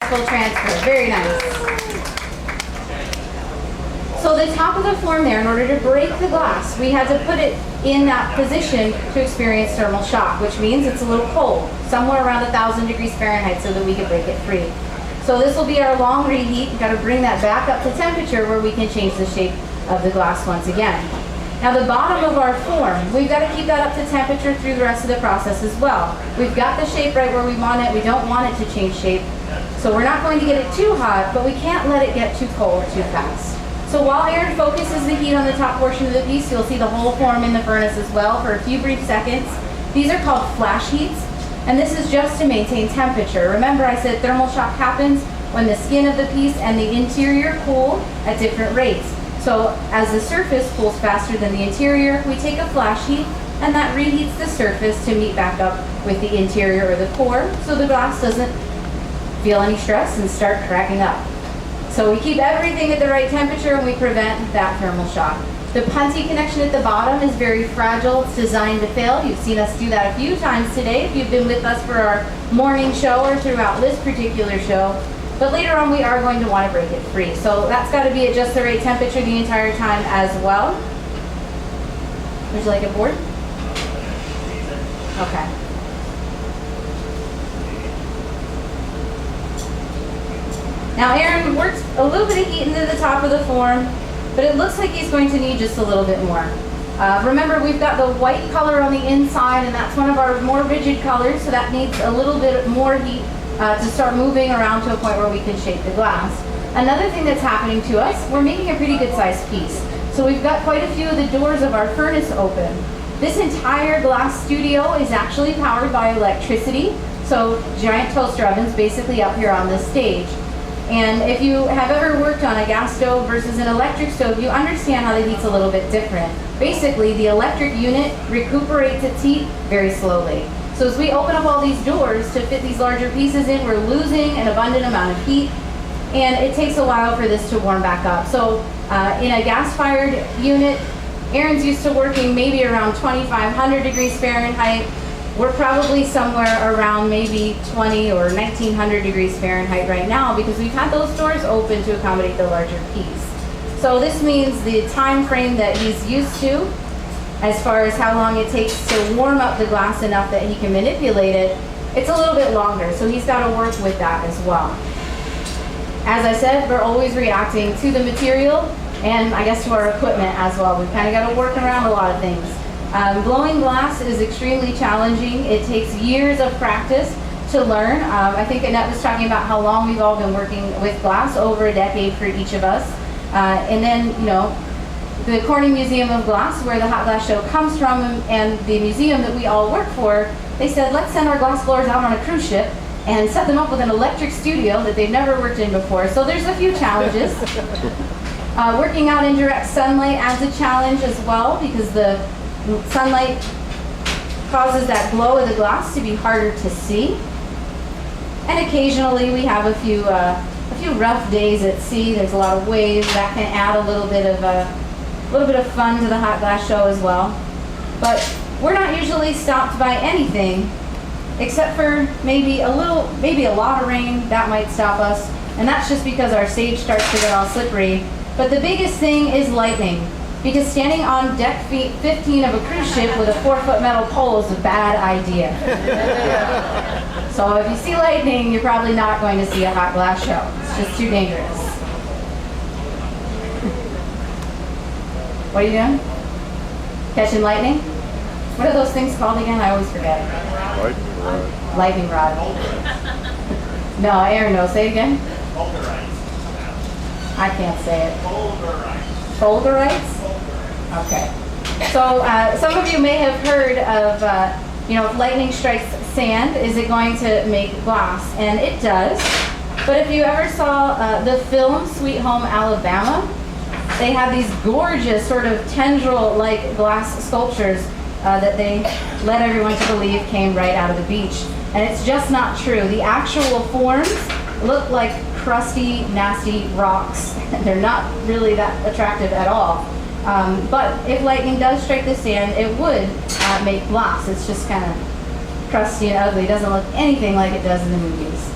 Full transfer, very nice. So the top of the form there, in order to break the glass, we had to put it in that position to experience thermal shock, which means it's a little cold, somewhere around 1,000 degrees Fahrenheit, so that we can break it free. So this will be our long reheat. We've got to bring that back up to temperature where we can change the shape of the glass once again. Now the bottom of our form, we've got to keep that up to temperature through the rest of the process as well. We've got the shape right where we want it. We don't want it to change shape. So we're not going to get it too hot, but we can't let it get too cold too fast. So while Aaron focuses the heat on the top portion of the piece, you'll see the whole form in the furnace as well for a few brief seconds. These are called flash heats, and this is just to maintain temperature. Remember, I said thermal shock happens when the skin of the piece and the interior cool at different rates. So as the surface cools faster than the interior, we take a flash heat, and that reheats the surface to meet back up with the interior or the core, so the glass doesn't feel any stress and start cracking up. So we keep everything at the right temperature and we prevent that thermal shock. The punty connection at the bottom is very fragile. It's designed to fail. You've seen us do that a few times today if you've been with us for our morning show or throughout this particular show. But later on we are going to want to break it free. So that's got to be at just the right temperature the entire time as well. Would you like a board? Okay. Now Aaron worked a little bit of heat into the top of the form, but it looks like he's going to need just a little bit more. Remember, we've got the white color on the inside, and that's one of our more rigid colors, so that needs a little bit more heat to start moving around to a point where we can shape the glass. Another thing that's happening to us, we're making a pretty good sized piece. So we've got quite a few of the doors of our furnace open. This entire glass studio is actually powered by electricity, so giant toaster ovens basically up here on this stage. And if you have ever worked on a gas stove versus an electric stove, you understand how the heat's a little bit different. Basically, the electric unit recuperates its heat very slowly. So as we open up all these doors to fit these larger pieces in, we're losing an abundant amount of heat, and it takes a while for this to warm back up. So in a gas-fired unit, Aaron's used to working maybe around 2,500 degrees Fahrenheit. We're probably somewhere around maybe 20 or 1,900 degrees Fahrenheit right now because we've had those doors open to accommodate the larger piece. So this means the time frame that he's used to, as far as how long it takes to warm up the glass enough that he can manipulate it, it's a little bit longer. So he's got to work with that as well. As I said, we're always reacting to the material and I guess to our equipment as well. We've kind of got to work around a lot of things. Blowing glass is extremely challenging. It takes years of practice to learn. I think Annette was talking about how long we've all been working with glass, over a decade for each of us. And then, you know, the Corning Museum of Glass, where the Hot Glass Show comes from, and the museum that we all work for, they said, let's send our glass blowers out on a cruise ship and set them up with an electric studio that they've never worked in before. So there's a few challenges. Working out in direct sunlight adds a challenge as well because the sunlight causes that glow of the glass to be harder to see. And occasionally we have a few rough days at sea. There's a lot of waves that can add a little bit of fun to the Hot Glass Show as well. But we're not usually stopped by anything except for maybe a lot of rain. That might stop us, and that's just because our stage starts to get all slippery. But the biggest thing is lightning. Because standing on deck 15 of a cruise ship with a 4-foot metal pole is a bad idea. So if you see lightning, you're probably not going to see a Hot Glass Show. It's just too dangerous. What are you doing? Catching lightning? What are those things called again? I always forget. Lightning rod. No, Aaron knows. Say it again. I can't say it. Fulgurites? Okay. So some of you may have heard of, if lightning strikes sand, is it going to make glass? And it does. But if you ever saw the film Sweet Home Alabama, they have these gorgeous sort of tendril-like glass sculptures that they led everyone to believe came right out of the beach. And it's just not true. The actual forms look like crusty, nasty rocks. They're not really that attractive at all. But if lightning does strike the sand, it would make glass. It's just kind of crusty and ugly. It doesn't look anything like it does in the movies.